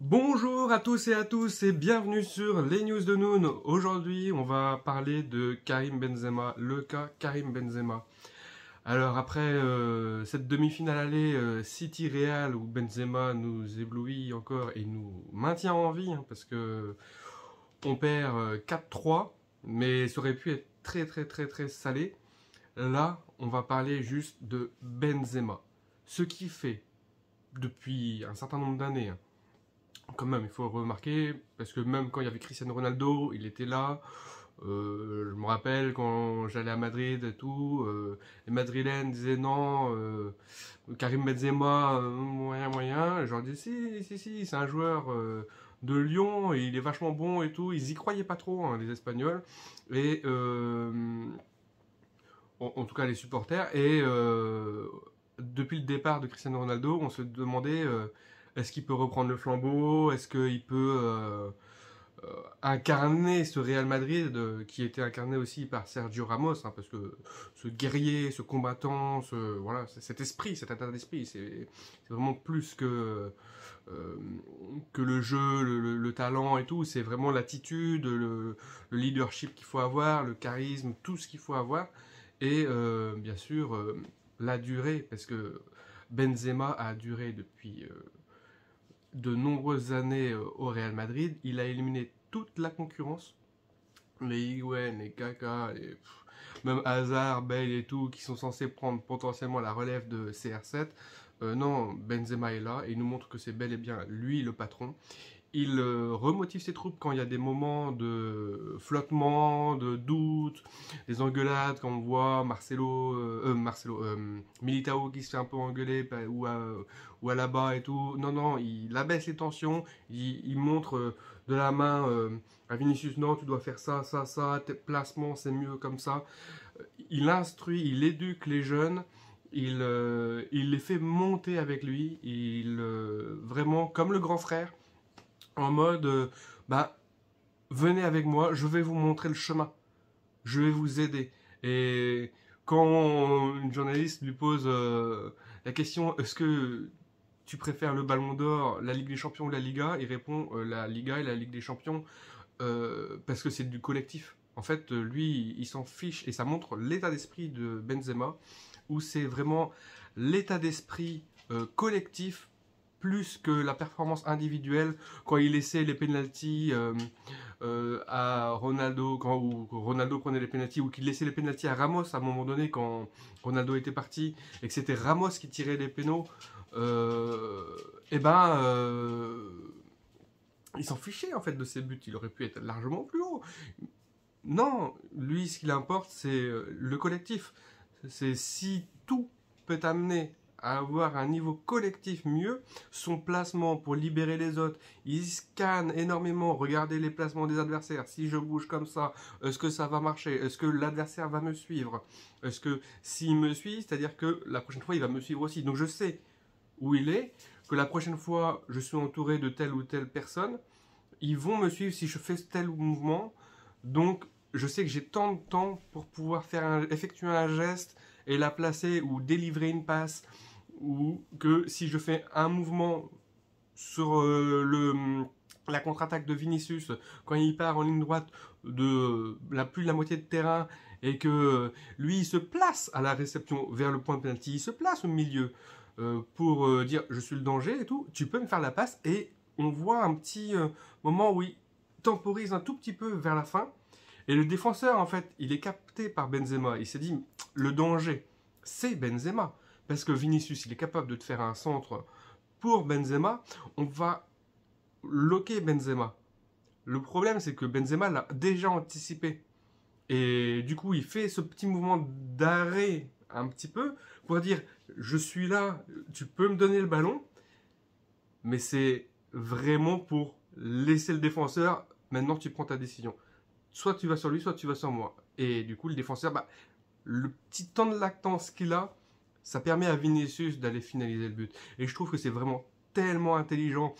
Bonjour à tous et bienvenue sur les news de Noon. Aujourd'hui, on va parler de Karim Benzema, le cas Karim Benzema. Alors après cette demi-finale aller City-Real où Benzema nous éblouit encore et nous maintient en vie parce que on perd 4-3, mais ça aurait pu être très salé. Là, on va parler juste de Benzema. Ce qu'il fait depuis un certain nombre d'années. Quand même, il faut remarquer, parce que même quand il y avait Cristiano Ronaldo, il était là. Je me rappelle quand j'allais à Madrid et tout, les Madrilènes disaient non, Karim Benzema, moyen. Et je leur dis si, c'est un joueur de Lyon et il est vachement bon et tout. Ils y croyaient pas trop, hein, les Espagnols. Et en tout cas les supporters. Et depuis le départ de Cristiano Ronaldo, on se demandait est-ce qu'il peut reprendre le flambeau, est-ce qu'il peut incarner ce Real Madrid qui était incarné aussi par Sergio Ramos, hein, parce que ce guerrier, ce combattant, voilà, cet esprit, cet état d'esprit, c'est vraiment plus que le jeu, le talent et tout, c'est vraiment l'attitude, le leadership qu'il faut avoir, le charisme, tout ce qu'il faut avoir. Et bien sûr, la durée, parce que Benzema a duré depuis de nombreuses années au Real Madrid. Il a éliminé toute la concurrence. Les Higuaín, les Kaka, même Hazard, Bale et tout, qui sont censés prendre potentiellement la relève de CR7. Non, Benzema est là et il nous montre que c'est bel et bien lui le patron. Il remotive ses troupes quand il y a des moments de flottement, de doute, des engueulades, quand on voit Militao qui se fait un peu engueuler ou à là-bas et tout. Non, il abaisse les tensions, il montre de la main à Vinicius, non, tu dois faire ça, tes placements, c'est mieux comme ça. Il instruit, il éduque les jeunes. Il les fait monter avec lui, vraiment comme le grand frère, en mode venez avec moi, je vais vous montrer le chemin, je vais vous aider. Et quand une journaliste lui pose la question est-ce que tu préfères le Ballon d'Or, la Ligue des Champions ou la Liga, il répond la Liga et la Ligue des Champions parce que c'est du collectif. En fait, lui, il s'en fiche et ça montre l'état d'esprit de Benzema où c'est vraiment l'état d'esprit collectif plus que la performance individuelle. Quand il laissait les pénaltys à Ronaldo, ou Ronaldo prenait les pénaltys, ou qu'il laissait les pénaltys à Ramos à un moment donné quand Ronaldo était parti, et que c'était Ramos qui tirait les pénaux, il s'en fichait en fait de ses buts, il aurait pu être largement plus haut. Non, lui ce qui l'importe c'est le collectif. C'est si tout peut amener à avoir un niveau collectif mieux, son placement pour libérer les autres, il scanne énormément, regardez les placements des adversaires, si je bouge comme ça, est-ce que ça va marcher, est-ce que l'adversaire va me suivre, est-ce que s'il me suit, c'est-à-dire que la prochaine fois il va me suivre aussi, donc je sais où il est, que la prochaine fois je suis entouré de telle ou telle personne, ils vont me suivre si je fais tel mouvement, donc je sais que j'ai tant de temps pour pouvoir effectuer un geste et la placer ou délivrer une passe, ou que si je fais un mouvement sur la contre-attaque de Vinicius, quand il part en ligne droite de plus de la moitié de terrain, et que lui il se place à la réception vers le point de penalty, il se place au milieu pour dire je suis le danger et tout, tu peux me faire la passe, et on voit un petit moment où il temporise un tout petit peu vers la fin, et le défenseur en fait il est capté par Benzema, il s'est dit le danger c'est Benzema, parce que Vinicius, il est capable de te faire un centre pour Benzema, on va loquer Benzema. Le problème, c'est que Benzema l'a déjà anticipé. Et du coup, il fait ce petit mouvement d'arrêt un petit peu pour dire je suis là, tu peux me donner le ballon, mais c'est vraiment pour laisser le défenseur, maintenant tu prends ta décision. Soit tu vas sur lui, soit tu vas sur moi. Et du coup, le défenseur, le petit temps de latence qu'il a, ça permet à Vinicius d'aller finaliser le but. Et je trouve que c'est vraiment tellement intelligent.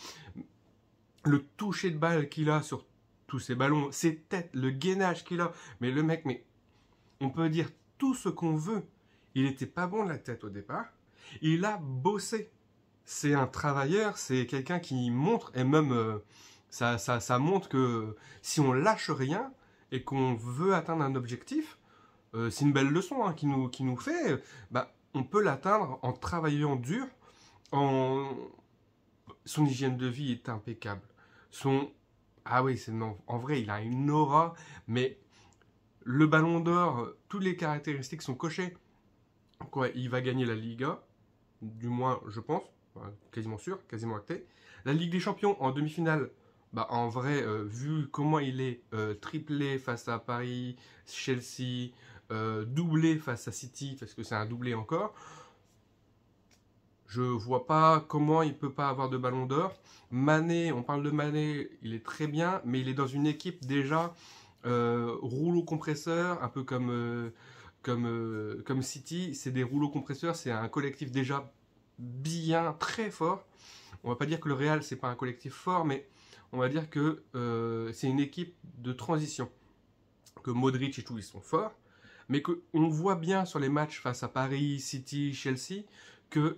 Le toucher de balle qu'il a sur tous ses ballons, ses têtes, le gainage qu'il a. Mais le mec, on peut dire tout ce qu'on veut. Il n'était pas bon de la tête au départ. Il a bossé. c'est un travailleur, c'est quelqu'un qui montre, et même ça montre que si on lâche rien et qu'on veut atteindre un objectif, c'est une belle leçon hein, qui nous fait, bah, on peut l'atteindre en travaillant dur, en... son hygiène de vie est impeccable. Son... Ah oui, non, en vrai, il a une aura, mais le ballon d'or, toutes les caractéristiques sont cochées. Quoi, il va gagner la Liga, du moins, je pense, quasiment sûr, quasiment acté. La Ligue des Champions en demi-finale, bah, en vrai, vu comment il est triplé face à Paris, Chelsea, doublé face à City, parce que c'est un doublé encore, je vois pas comment il peut pas avoir de ballon d'or. Mané, on parle de Mané, il est très bien, mais il est dans une équipe déjà rouleau compresseur, un peu comme City. C'est des rouleaux compresseurs, c'est un collectif déjà bien, très fort. On va pas dire que le Real c'est pas un collectif fort, mais on va dire que c'est une équipe de transition. Que Modric et tout ils sont forts, mais qu'on voit bien sur les matchs face à Paris, City, Chelsea que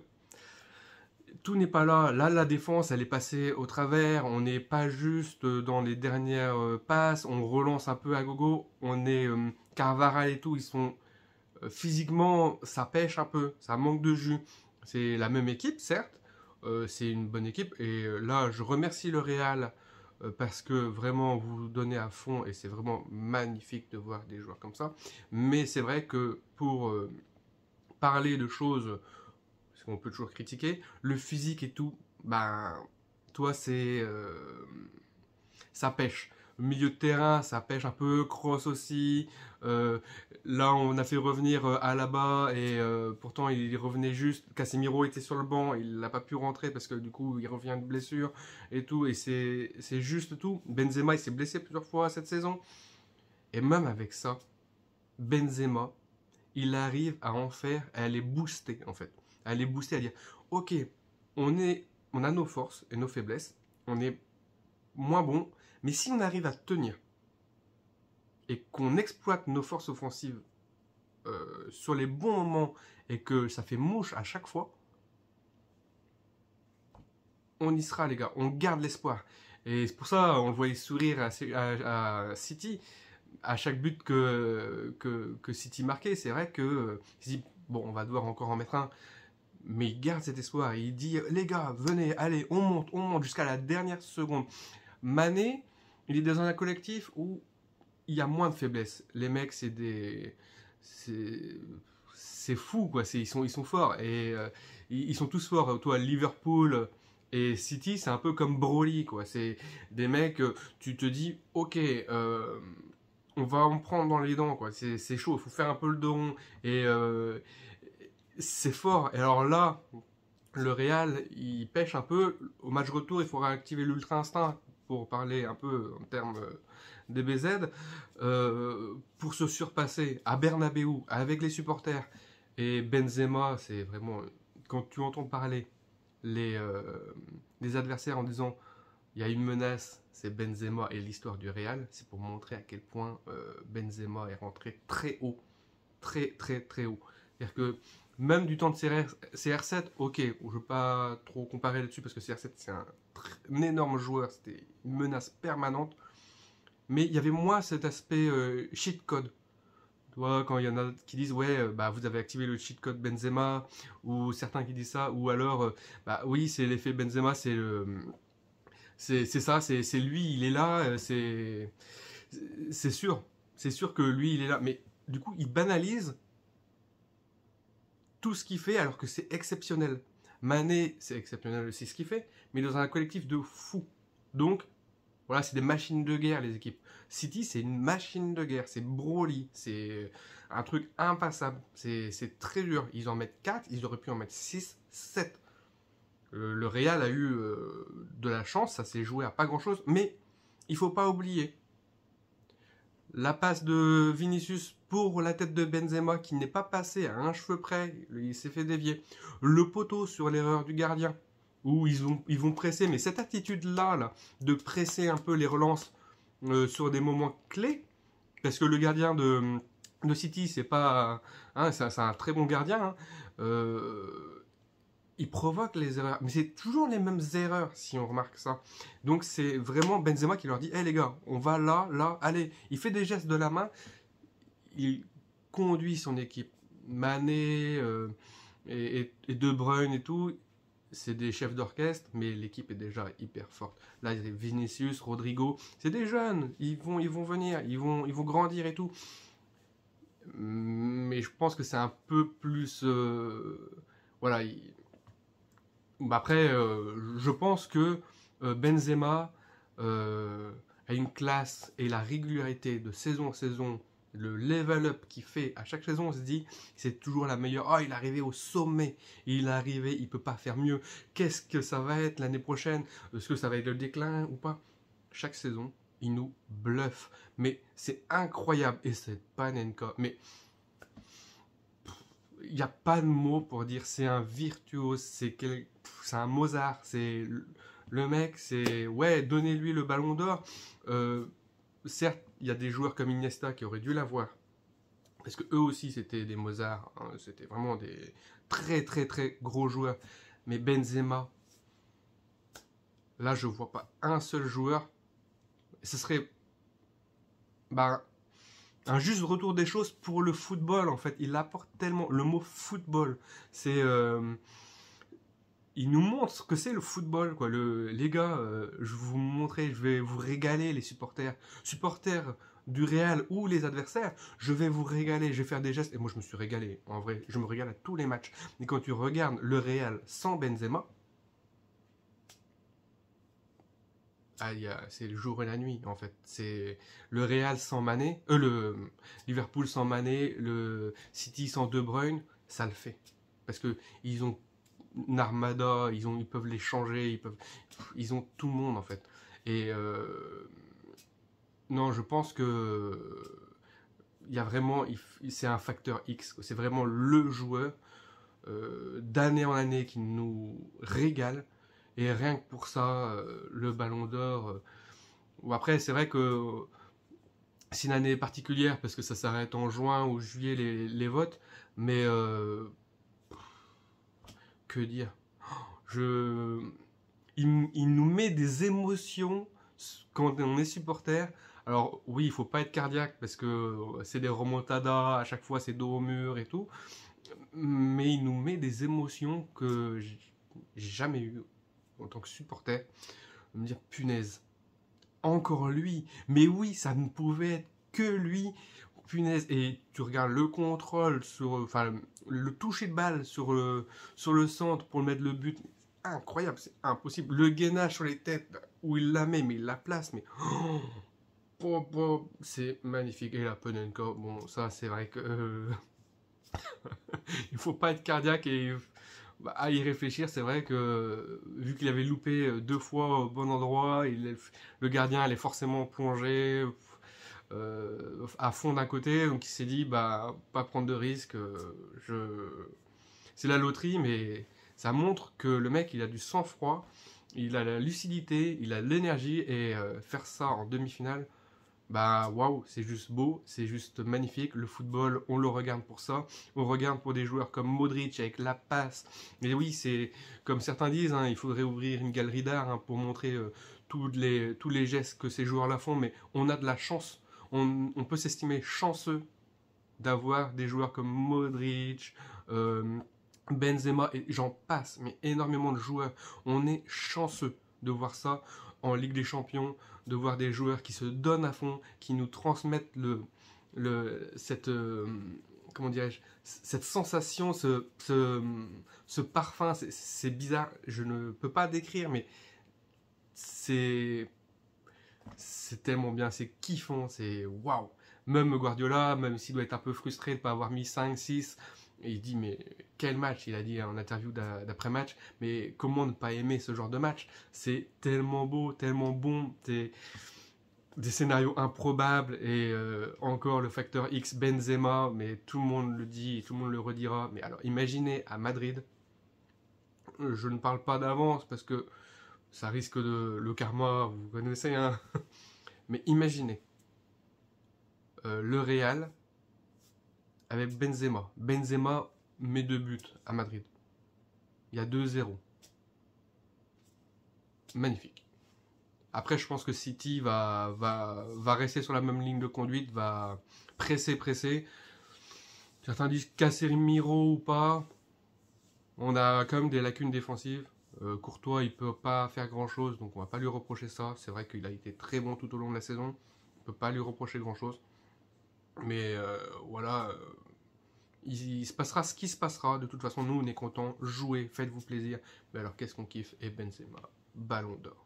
tout n'est pas là. Là, la défense, elle est passée au travers. On n'est pas juste dans les dernières passes. On relance un peu à gogo. On est Carvajal et tout. Ils sont physiquement, ça pêche un peu. Ça manque de jus. C'est la même équipe, certes. C'est une bonne équipe. Et là, je remercie le Real parce que vraiment, vous vous donnez à fond. Et c'est vraiment magnifique de voir des joueurs comme ça. Mais c'est vrai que pour parler de choses on peut toujours critiquer, le physique et tout, ben, toi, ça pêche. Milieu de terrain, ça pêche un peu, cross aussi. Euh, Là, on a fait revenir Alaba et pourtant il revenait juste. Casemiro était sur le banc, il n'a pas pu rentrer parce que du coup il revient de blessure et tout. Et c'est juste tout. Benzema, il s'est blessé plusieurs fois cette saison. Et même avec ça, Benzema, il arrive à en faire, à les booster en fait. À les booster, à dire ok, on a nos forces et nos faiblesses, on est moins bon, mais si on arrive à tenir et qu'on exploite nos forces offensives sur les bons moments et que ça fait mouche à chaque fois, on y sera les gars, on garde l'espoir. Et c'est pour ça on le voyait sourire à City à chaque but que City marquait. C'est vrai que bon, on va devoir encore en mettre un. Mais il garde cet espoir. Il dit, les gars, venez, allez, on monte jusqu'à la dernière seconde. Mané, il est dans un collectif où il y a moins de faiblesse. Les mecs, c'est fou, quoi. Ils sont forts. Et ils sont tous forts. Toi, Liverpool et City, c'est un peu comme Broly, quoi. C'est des mecs, tu te dis, ok, on va en prendre dans les dents, quoi. C'est chaud, il faut faire un peu le dos rond. Et c'est fort. Et alors là, le Real, il pêche un peu. Au match retour, il faudra activer l'ultra instinct pour parler un peu en termes DBZ, pour se surpasser à Bernabeu avec les supporters. Et Benzema, c'est vraiment quand tu entends parler les adversaires en disant il y a une menace, c'est Benzema et l'histoire du Real, c'est pour montrer à quel point Benzema est rentré très haut, très très très haut. C'est-à-dire que même du temps de CR7, ok, je ne veux pas trop comparer là-dessus parce que CR7 c'est un énorme joueur, c'était une menace permanente, mais il y avait moins cet aspect cheat code. Tu vois, quand il y en a qui disent ouais, bah vous avez activé le cheat code Benzema, ou certains qui disent ça, ou alors bah oui, c'est l'effet Benzema, c'est ça, c'est lui, il est là, c'est sûr, que lui il est là, mais du coup il banalise tout ce qu'il fait alors que c'est exceptionnel. Mané, c'est exceptionnel aussi ce qu'il fait, mais dans un collectif de fous. Donc, voilà, c'est des machines de guerre les équipes. City, c'est une machine de guerre, c'est Broly, c'est un truc impassable, c'est très dur. Ils en mettent 4, ils auraient pu en mettre 6, 7. Le Real a eu de la chance, ça s'est joué à pas grand chose, mais il faut pas oublier la passe de Vinicius pour la tête de Benzema qui n'est pas passée à un cheveu près, il s'est fait dévier. Le poteau sur l'erreur du gardien, où ils vont presser, mais cette attitude-là, là, de presser un peu les relances sur des moments clés, parce que le gardien de City, c'est pas, hein, c'est un très bon gardien, hein, il provoque les erreurs. Mais c'est toujours les mêmes erreurs, si on remarque ça. Donc c'est vraiment Benzema qui leur dit, hé les gars, on va là, là, allez. Il fait des gestes de la main, il conduit son équipe. Mané et De Bruyne et tout, c'est des chefs d'orchestre, mais l'équipe est déjà hyper forte. Là, il y a Vinicius, Rodrigo, c'est des jeunes, ils vont venir, ils vont grandir et tout. Mais je pense que c'est un peu plus... voilà. Bah après, je pense que Benzema a une classe et la régularité de saison en saison, le level up qu'il fait à chaque saison, on se dit c'est toujours la meilleure. Oh, il est arrivé au sommet, il est arrivé, il peut pas faire mieux. Qu'est-ce que ça va être l'année prochaine? Est-ce que ça va être le déclin ou pas? Chaque saison, il nous bluffe. Mais c'est incroyable. Et c'est Panenka. Mais il n'y a pas de mots pour dire c'est un virtuose, c'est un Mozart, c'est le mec, c'est ouais, donnez-lui le ballon d'or. Certes, il y a des joueurs comme Iniesta qui auraient dû l'avoir, parce que eux aussi c'était des Mozart, hein, c'était vraiment des très très très gros joueurs. Mais Benzema, là je vois pas un seul joueur. Ce serait bah, un juste retour des choses pour le football en fait. Il apporte tellement le mot football. C'est il nous montre ce que c'est le football quoi. Les gars, je vais vous montrer, je vais vous régaler les supporters du Real ou les adversaires. Je vais vous régaler, je vais faire des gestes et moi je me suis régalé. En vrai, je me régale à tous les matchs. Mais quand tu regardes le Real sans Benzema, ah, c'est le jour et la nuit en fait. C'est le Real sans Mané, le Liverpool sans Mané, le City sans De Bruyne, ça le fait. Parce que ils ont une armada, ils peuvent les changer, ils ont tout le monde en fait. Et non, je pense que il y a vraiment, c'est un facteur X. C'est vraiment le joueur d'année en année qui nous régale. Et rien que pour ça, le Ballon d'Or. Après, c'est vrai que c'est une année particulière parce que ça s'arrête en juin ou juillet les votes. Mais que dire il nous met des émotions quand on est supporter. Alors oui, il faut pas être cardiaque parce que c'est des remontadas, à chaque fois c'est dos au mur et tout. Mais il nous met des émotions que j'ai jamais eues en tant que supporter. Me dire punaise, encore lui. Mais oui, ça ne pouvait être que lui. Punaise. Et tu regardes le contrôle enfin, le toucher de balle sur le centre pour le mettre le but. Incroyable, c'est impossible. Le gainage sur les têtes où il la met, mais il la place, mais c'est magnifique. Et la Panenka, bon, ça c'est vrai que il faut pas être cardiaque et à y réfléchir. C'est vrai que vu qu'il avait loupé deux fois au bon endroit, le gardien allait forcément plonger à fond d'un côté, donc il s'est dit bah pas prendre de risques. C'est la loterie, mais ça montre que le mec il a du sang-froid, il a la lucidité, il a l'énergie et faire ça en demi-finale. Bah waouh, c'est juste beau, c'est juste magnifique. Le football, on le regarde pour ça. On regarde pour des joueurs comme Modric avec la passe. Mais oui, c'est comme certains disent, hein, il faudrait ouvrir une galerie d'art hein, pour montrer tous les gestes que ces joueurs-là font. Mais on a de la chance. On peut s'estimer chanceux d'avoir des joueurs comme Modric, Benzema et j'en passe, mais énormément de joueurs. On est chanceux de voir ça en Ligue des Champions, de voir des joueurs qui se donnent à fond, qui nous transmettent cette comment dirais-je, cette sensation, ce parfum. C'est bizarre, je ne peux pas décrire, mais c'est tellement bien, c'est kiffant, c'est waouh. Même Guardiola, même s'il doit être un peu frustré de ne pas avoir mis 5, 6, il dit mais quel match, il a dit en interview d'après-match, mais comment ne pas aimer ce genre de match? C'est tellement beau, tellement bon, des scénarios improbables et encore le facteur X Benzema, mais tout le monde le dit, tout le monde le redira. Mais alors imaginez à Madrid, je ne parle pas d'avance parce que ça risque le karma, vous connaissez, hein. Mais imaginez le Real avec Benzema. Benzema met 2 buts à Madrid. Il y a 2-0. Magnifique. Après, je pense que City va rester sur la même ligne de conduite, va presser. Certains disent Casemiro ou pas. On a quand même des lacunes défensives. Courtois, il peut pas faire grand-chose, donc on va pas lui reprocher ça. C'est vrai qu'il a été très bon tout au long de la saison. On peut pas lui reprocher grand-chose. Mais voilà, il se passera ce qui se passera. De toute façon, nous, on est contents. Jouez, faites-vous plaisir. Mais alors, qu'est-ce qu'on kiffe? Et Benzema, ballon d'or.